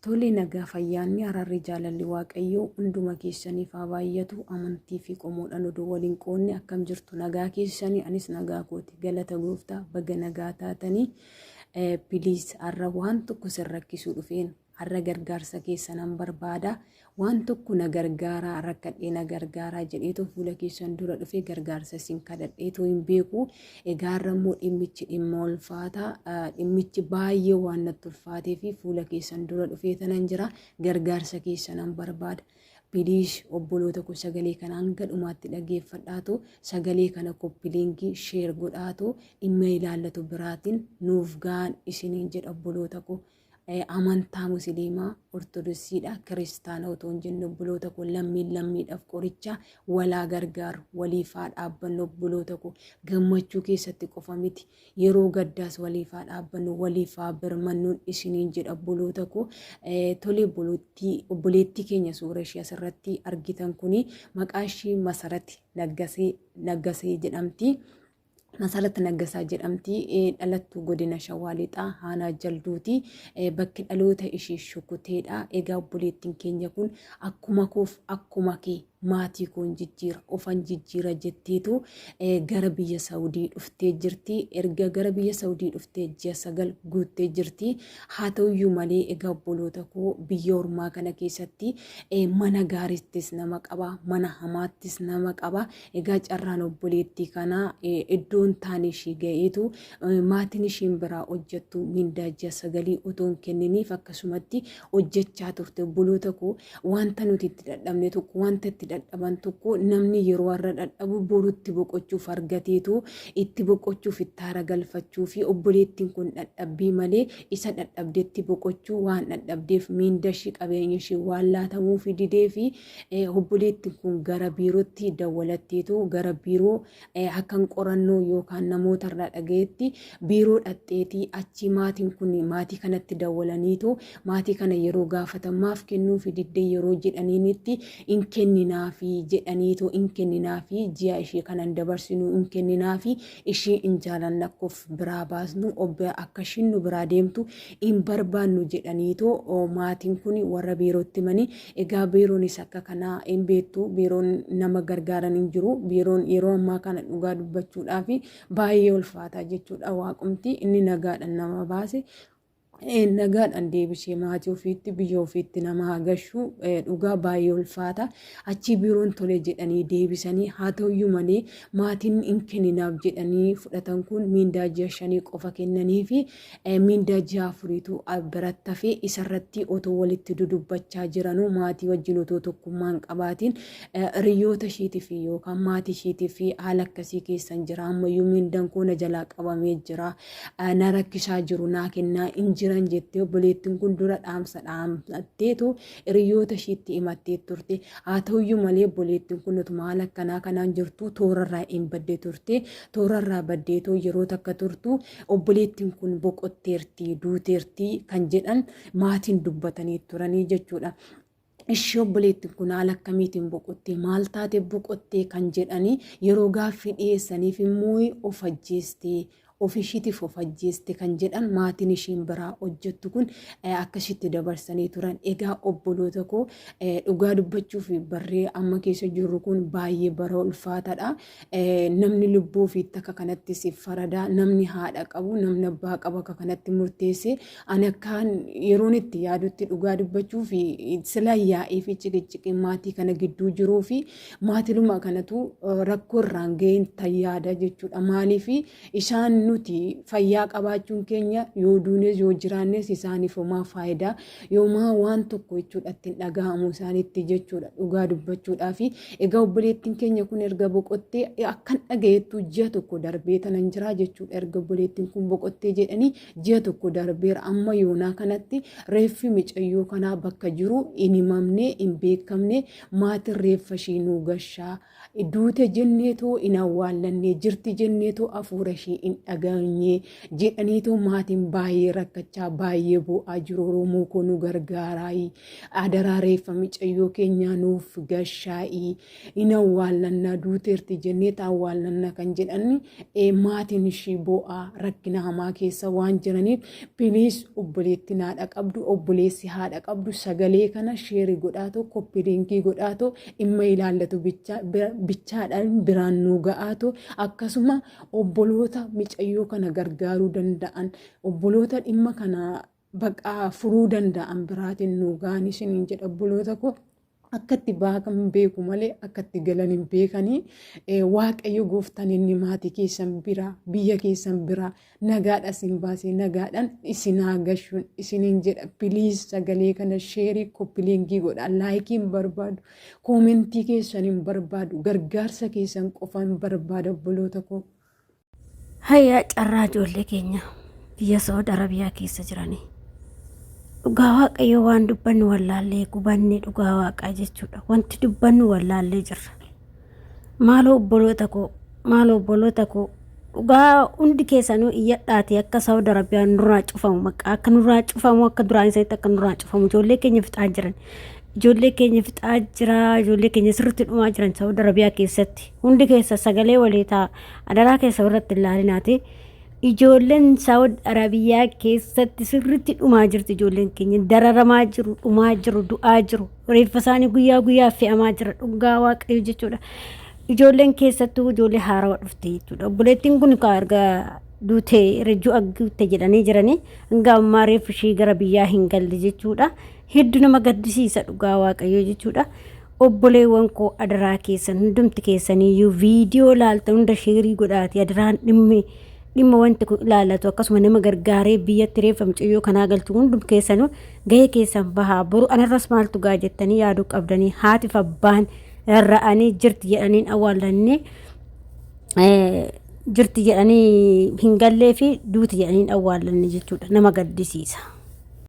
Tole nagaa fayyaanni hararri jaalalli waaqayyoo hunduma keessaniif haa baay'atu amantii fi qomoodhaan oduu waliin qoonni akkam jirtu nagaa keessanii anis nagaa kooti galata gooftaa baga nagaa taatanii biliis har'a waan tokko sirrakkisuu dhufeen har'a gargaarsa keessanan barbaada waan tokko na gargaaraa rakkadhee na gargaaraa jedheetu fuula keessan dura dhufee gargaarsa isin kadhadheetu hin beeku egaa har'a immoo dhimmichi dhimma ulfaataa dhimmichi baay'ee waan natti ulfaatee fi fuula keessan dura dhufee tanan jira gargaarsa keessanan barbaada. Biliis obboloota ko sagalee kana hanga dhumaatti dhageeffadhaatu sagalee kana koppiliingii sheer godhaatu dhimma ilaallatu biraatiin nuuf ga'an isiniin jedha obboloota ko. Amantaa musliimaa ortodoksiidha kiristaana otoo hin jennu obboloota ko lammiidhaaf qoricha walaa gargaaru waliif haa dhaabbannu obboloota ko gammachuu keessatti qofa miti yeroo gaddaas waliif haa dhaabbannu waliif haa birmannuun isiniin jedha obboloota ko tole obboleettii keenya suura ishee asirratti argitan kuni maqaa ishee Masarat Naggasee jedhamti. Masarat Naggasaa jedhamti dhalattuu godina Shawaa Lixaa Aanaa Jalduuti bakki dhaloota ishee Shukuteedha. Egaa obboleettiin keenya kun akkuma koof akkuma kee maatii koon jijjiira ofan jijjiira jetteetu gara biyya Saawudii dhuftee jirti. Erga gara biyya Saawudii dhuftee ji'a 9 guuttee jirti. Haa ta'uyyuu malee egaa obboloota koo biyya ormaa kana keessatti mana gaariittis nama qaba mana hamaattis nama qaba. Egaa carraan obboleettii kana iddoon taane ishee ga'eetu maatiin isheen biraa hojjettu mindaa ji'a 9 utuu hin kenniniif akkasumatti hojjechaa turte obboloota koo wanta nuti itti dadhabne tokko wanta itti dadhaban tokko namni yeroo har'a dadhabu borutti boqochuuf argateetu itti boqochuuf itti haara galfachuu fi obboleettiin kun dadhabbii malee isa dadhabdeetti boqochuu waan dadhabdeef miindashii qabeenya ishee waan laatamuu fi didee fi obboleettiin kun gara biirootti dawwalatteetu gara biiroo akkan qorannoo yookaan namoota irraa dhagayetti biiroo dhaqxeetii achi maatiin kun maatii kanatti dawwalaniitu maatii kana yeroo gaafatamaaf kennuu fi diddee yeroo jedhaniinitti in kenninaa fi jedhaniitu in kenninaa fi ji'a ishee kanan dabarsinu in kenninaa fi ishee in jaalannakoof biraa baasnu obba akka ishiin nu biraa deemtu in barbaannu jedhaniitu maatiin kun warra biirootti mani. Egaa biiroonis akka kanaa in beektu biiroon nama gargaaran hin jiru biiroon yeroo ammaa kana dhugaa dubbachuudhaaf baay'ee ulfaataa jechuudha waaqumti inni nagaadhaan nama baase. Nagaadhaan deebisee maatii ofiitti biyya ofiitti nama hagashu dhugaa baay'ee ulfaata achi biiroon tole jedhanii deebisanii haa ta'uyyuu malee maatiin in kenninaaf jedhanii fudhatan kun miindaa ji'a 5 qofa kennanii fi miindaa ji'a 4tu biratti hafee isarratti otoo walitti dudubbachaa jiranuu maatii wajjin otoo tokkummaan qabaatiin hiriyoota isheetiif yookaan maatii isheetiif haala akkasii keessan jira ammayyuu miindaan koona jalaa qabamee jira na rakkisaa jiru naa kennaa in jiran jettee obboleettiin kun dura dhaamsatteetu hiriyoota isheetti himattee turte. Haa ta'uyyuu malee obboleettiin kun utuma haala akkanaa kanaan jirtu toorarraa hin baddee turte. Toorarraa baddeetoo yeroo takka turtu obboleettiin kun boqotteerti duuteerti kan jedhan maatiin dubbatanii turanii jechuudha. Ishee obboleettiin kun haala akkamiitiin boqottee maal taate boqottee kan jedhanii yeroo gaaffii dhiyeessaniif immoo of ajjeestee ofishiitiif of ajjeeste kan jedhan maatiin ishiin biraa hojjettu kun akkasitti dabarsanii turan. Egaa obboloota koo dhugaa dubbachuuf barree amma keessa jirru kun baay'ee bara ulfaataadha. Namni lubbuu ofiitti akka kanatti si faradaa namni haadha qabu namni abbaa qabu akka kanatti murteesse ani akkaan yeroon itti yaadutti dhugaa dubbachuuf sila yaa'ee fi ciqiqiin maatii kana gidduu jiruu fi maatiluma kanatu rakkoo irraan ga'een tayyaada jechuudha. Maaliif isaan nuti fayyaa qabaachuun keenya yoo duunes yoo jiraannes isaaniif homaa faayidaa yoomaa waan tokko jechuudha ittiin dhaga'amu isaanitti jechuudha dhugaa dubbachuudhaa fi egaa obboleettiin keenya kun erga boqottee akkan dhagayeettu ji'a tokko darbee tanan jira jechuudha erga obboleettiin kun boqottee jedhanii ji'a tokko darbeera amma yoonaa kanatti reeffi micayyoo kanaa bakka jiru hin himamne hin beekamne maatiin reeffa ishee nuu gashaa duute jenneetoo hin awwaallanne jirti jenneetoo hafuura ishee hin dhageenye jedhaniitu maatiin baay'ee rakkachaa baay'ee bu'aa jiru. Oromoo koo nu gargaarayi adaraa reeffa mucayyoo keenya nuuf gashaa'ii hin awwaallanna duuteerti jennee awwaallanna kan jedhani maatiin ishii bu'aa rakkina hamaa keessa waan jiraniif piliis obboleetti haadha qabdu obboleessi haadha qabdu sagalee kana sheerii godhaatoo koppiliinkii godhaatoo dhimma ilaallatu bichaadhaan biraan nu ga'aatoo akkasuma obboloota mucayyoo kana gargaaruu danda'an obboloota dhimma kana baqaa furuu danda'an biraatiin nu ga'an isiniin jedha obboloota koo. Akkatti baakan beeku malee akkatti galan hin beekanii waaqayyo gooftaan inni maatii keessan bira biyya keessan bira nagaadha isin baasee nagaadhaan isin haa gashuun isiniin jedha. Piliis sagalee kana sheerii koppiliinkii godha laayikiin barbaadu koomentii keessan hin barbaadu gargaarsa keessan qofan barbaada obboloota koo. Hayyaa carraa ijoollee keenya biyya Saudi Arabiyaa keessa jiranii. Dhugaa waaqayyo waan dubbannu wallaallee gubanne dhugaa waaqaa jechuudha. Wanti dubbannu wallaallee jirra. Maaloo obboloota koo dhugaa hundi keessanuu iyyadhaati akka Saudi Arabiyaan nurraa cufamu maqaa akka nurraa cufamu akka duraan isaatti akka nurraa cufamu ijoollee keenya fixaa jiran. Ijoollee keenya fixaa jira ijoollee keenya sirriitti dhumaa jiran Saudi Arabiyaa keessatti hundi keessa sagalee walii ta'a adaraa keessa irratti ilaalinaati. Ijoolleen Saudi Arabiyaa keessatti sirriitti dhumaa jirti ijoolleen keenya dararamaa jiru dhumaa jiru du'aa jiru reeffa isaanii guyyaa guyyaa fe'amaa jira dhugaa waaqayyo jechuudha. Ijoolleen keessattuu ijoollee haarawaa dhufte jechuudha. Obboleettiin kun erga duutee rejuu agguutte jedhanii jiranii hanga ammaa reeffi ishii gara biyyaa hin galle jechuudha. Hedduu nama gaddisiisa dhugaa waaqayyo jechuudha. Obboleewwan koo adaraa keessan hundumti keessaniyyuu viidiyoo laaltan hunda sheerii godhaati adaraan dhimma wanti kun ilaallatu akkasuma nama gargaaree biyyatti reeffa mucayyoo kanaa galchu hundum keessanuu gahee keessan bahaa boru anarras maaltu gaa jettanii yaaduu qabdanii haatiif abbaan ra'anii jirti jedhaniin awwaalannee jirti jedhanii hin gallee fi duuti jedhaniin awwaalanne jechuudha nama gaddisiisa.